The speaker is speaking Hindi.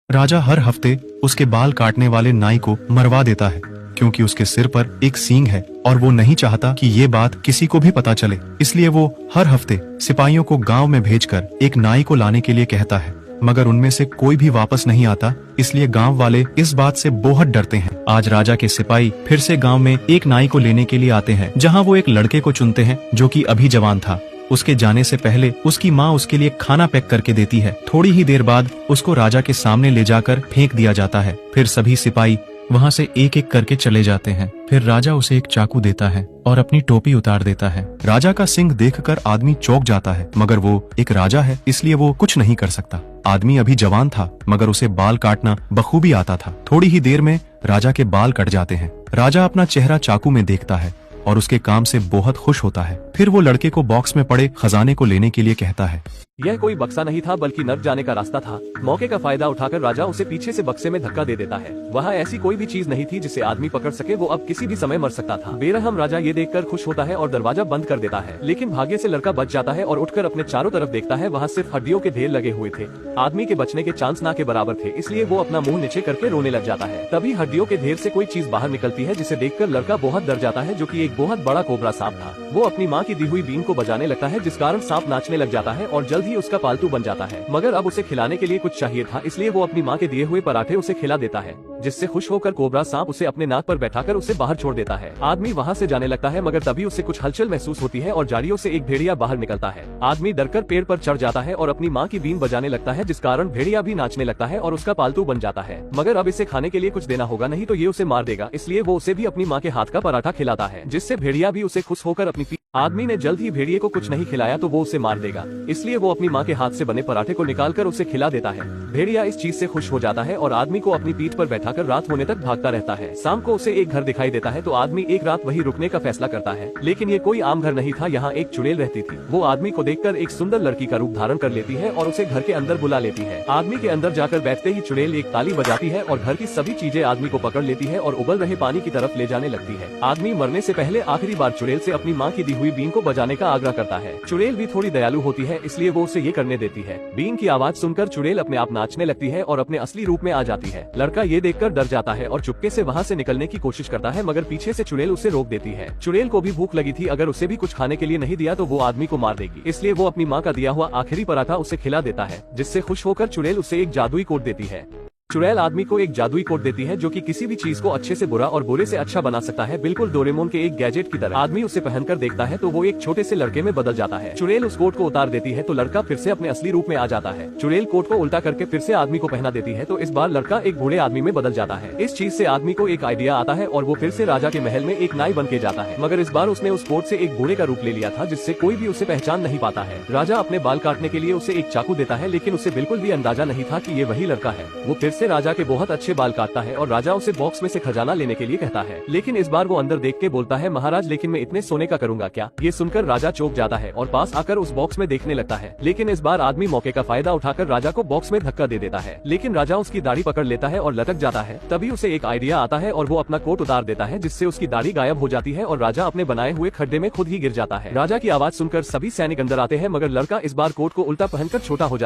राजा हर हफ्ते उसके बाल काटने वाले नाई को मरवा देता है क्योंकि उसके सिर पर एक सींग है और वो नहीं चाहता कि ये बात किसी को भी पता चले। इसलिए वो हर हफ्ते सिपाहियों को गांव में भेजकर एक नाई को लाने के लिए कहता है, मगर उनमें से कोई भी वापस नहीं आता। इसलिए गांव वाले इस बात से बहुत डरते हैं। आज राजा के सिपाही फिर से गांव में एक नाई को लेने के लिए आते हैं, जहां वो एक लड़के को चुनते हैं जो कि अभी जवान था। उसके जाने से पहले उसकी माँ उसके लिए खाना पैक करके देती है। थोड़ी ही देर बाद उसको राजा के सामने ले जाकर फेंक दिया जाता है। फिर सभी सिपाही वहाँ से एक एक करके चले जाते हैं। फिर राजा उसे एक चाकू देता है और अपनी टोपी उतार देता है। राजा का सिंह देखकर आदमी चौंक जाता है, मगर वो एक राजा है इसलिए वो कुछ नहीं कर सकता। आदमी अभी जवान था मगर उसे बाल काटना बखूबी आता था। थोड़ी ही देर में राजा के बाल कट जाते हैं। राजा अपना चेहरा चाकू में देखता है और उसके काम से बहुत खुश होता है। फिर वो लड़के को बॉक्स में पड़े खजाने को लेने के लिए कहता है। यह कोई बक्सा नहीं था बल्कि नर्क जाने का रास्ता था। मौके का फायदा उठाकर राजा उसे पीछे से बक्से में धक्का दे देता है। वहाँ ऐसी कोई भी चीज नहीं थी जिसे आदमी पकड़ सके। वो अब किसी भी समय मर सकता था। बेरहम राजा ये देखकर खुश होता है और दरवाजा बंद कर देता है, लेकिन भाग्य से लड़का बच जाता है और उठकर अपने चारों तरफ देखता है। वहाँ सिर्फ हड्डियों के ढेर लगे हुए थे। आदमी के बचने के चांस ना के बराबर थे, इसलिए वो अपना मुंह नीचे करके रोने लग जाता है। तभी हड्डियों के ढेर से कोई चीज बाहर निकलती है जिसे देखकर लड़का बहुत डर जाता है, जो कि एक बहुत बड़ा कोबरा सांप था। वो अपनी माँ की दी हुई बीन को बजाने लगता है, जिस कारण सांप नाचने लग जाता है और जल्द ही उसका पालतू बन जाता है। मगर अब उसे खिलाने के लिए कुछ चाहिए था, इसलिए वो अपनी माँ के दिए हुए पराठे उसे खिला देता है, जिससे खुश होकर कोबरा सांप उसे अपने नाक पर बैठाकर उसे बाहर छोड़ देता है। आदमी वहाँ से जाने लगता है, मगर तभी उसे कुछ हलचल महसूस होती है और झाड़ियों से एक भेड़िया बाहर निकलता है। आदमी डरकर पेड़ पर चढ़ जाता है और अपनी माँ की बीन बजाने लगता है, जिस कारण भेड़िया भी नाचने लगता है और उसका पालतू बन जाता है। मगर अब इसे खाने के लिए कुछ देना होगा, नहीं तो ये उसे मार देगा। इसलिए वो उसे भी अपनी माँ के हाथ का पराठा खिलाता है, जिससे भेड़िया भी उसे खुश होकर अपनी आदमी ने जल्द ही भेड़िए को कुछ नहीं खिलाया तो वो उसे मार देगा, इसलिए वो अपनी माँ के हाथ से बने पराठे को निकालकर उसे खिला देता है। भेड़िया इस चीज से खुश हो जाता है और आदमी को अपनी पीठ पर बैठाकर रात होने तक भागता रहता है। शाम को उसे एक घर दिखाई देता है तो आदमी एक रात वहीं रुकने का फैसला करता है, लेकिन ये कोई आम घर नहीं था। यहाँ एक चुड़ैल रहती थी। वो आदमी को देखकर एक सुंदर लड़की का रूप धारण कर लेती है और उसे घर के अंदर बुला लेती है। आदमी के अंदर जाकर बैठते ही चुड़ैल एक ताली बजाती है और घर की सभी चीजें आदमी को पकड़ लेती है और उबल रहे पानी की तरफ ले जाने लगती है। आदमी मरने से पहले आखिरी बार चुड़ैल से अपनी माँ की दी हुई बीन को बजाने का आग्रह करता है। चुड़ैल भी थोड़ी दयालु होती है, इसलिए वो उसे ये करने देती है। बीन की आवाज सुनकर चुड़ैल अपने आप नाचने लगती है और अपने असली रूप में आ जाती है। लड़का ये देखकर डर जाता है और चुपके से वहाँ से निकलने की कोशिश करता है, मगर पीछे से चुड़ैल उसे रोक देती है। चुड़ैल को भी भूख लगी थी, अगर उसे भी कुछ खाने के लिए नहीं दिया तो वो आदमी को मार देगी, इसलिए वो अपनी माँ का दिया हुआ आखिरी पराठा उसे खिला देता है, जिससे खुश होकर चुड़ैल उसे एक जादुई कोट देती है। चुड़ैल आदमी को एक जादुई कोट देती है जो कि किसी भी चीज को अच्छे से बुरा और बुरे से अच्छा बना सकता है, बिल्कुल डोरेमोन के एक गैजेट की तरह। आदमी उसे पहनकर देखता है तो वो एक छोटे से लड़के में बदल जाता है। चुड़ैल उस कोट को उतार देती है तो लड़का फिर से अपने असली रूप में आ जाता है। चुड़ैल कोट को उल्टा करके फिर से आदमी को पहना देती है तो इस बार लड़का एक बूढ़े आदमी में बदल जाता है। इस चीज से आदमी को एक आइडिया आता है और वो फिर से राजा के महल में एक नाई बन के जाता है, मगर इस बार उसने उस कोट से एक बूढ़े का रूप ले लिया था, जिससे कोई भी उसे पहचान नहीं पाता है। राजा अपने बाल काटने के लिए उसे एक चाकू देता है, लेकिन उसे बिल्कुल भी अंदाजा नहीं था कि ये वही लड़का है। वो फिर से राजा के बहुत अच्छे बाल काटता है और राजा उसे बॉक्स में से खजाना लेने के लिए कहता है, लेकिन इस बार वो अंदर देख के बोलता है, महाराज लेकिन मैं इतने सोने का करूंगा क्या? ये सुनकर राजा चौंक जाता है और पास आकर उस बॉक्स में देखने लगता है, लेकिन इस बार आदमी मौके का फायदा उठाकर राजा को बॉक्स में धक्का दे देता है, लेकिन राजा उसकी दाढ़ी पकड़ लेता है और लटक जाता है। तभी उसे एक आइडिया आता है और वो अपना कोट उतार देता है, जिससे उसकी दाढ़ी गायब हो जाती है और राजा अपने बनाए हुए खड्डे में खुद ही गिर जाता है। राजा की आवाज सुनकर सभी सैनिक अंदर आते हैं, मगर लड़का इस बार कोट को उल्टा पहनकर छोटा हो जाता है।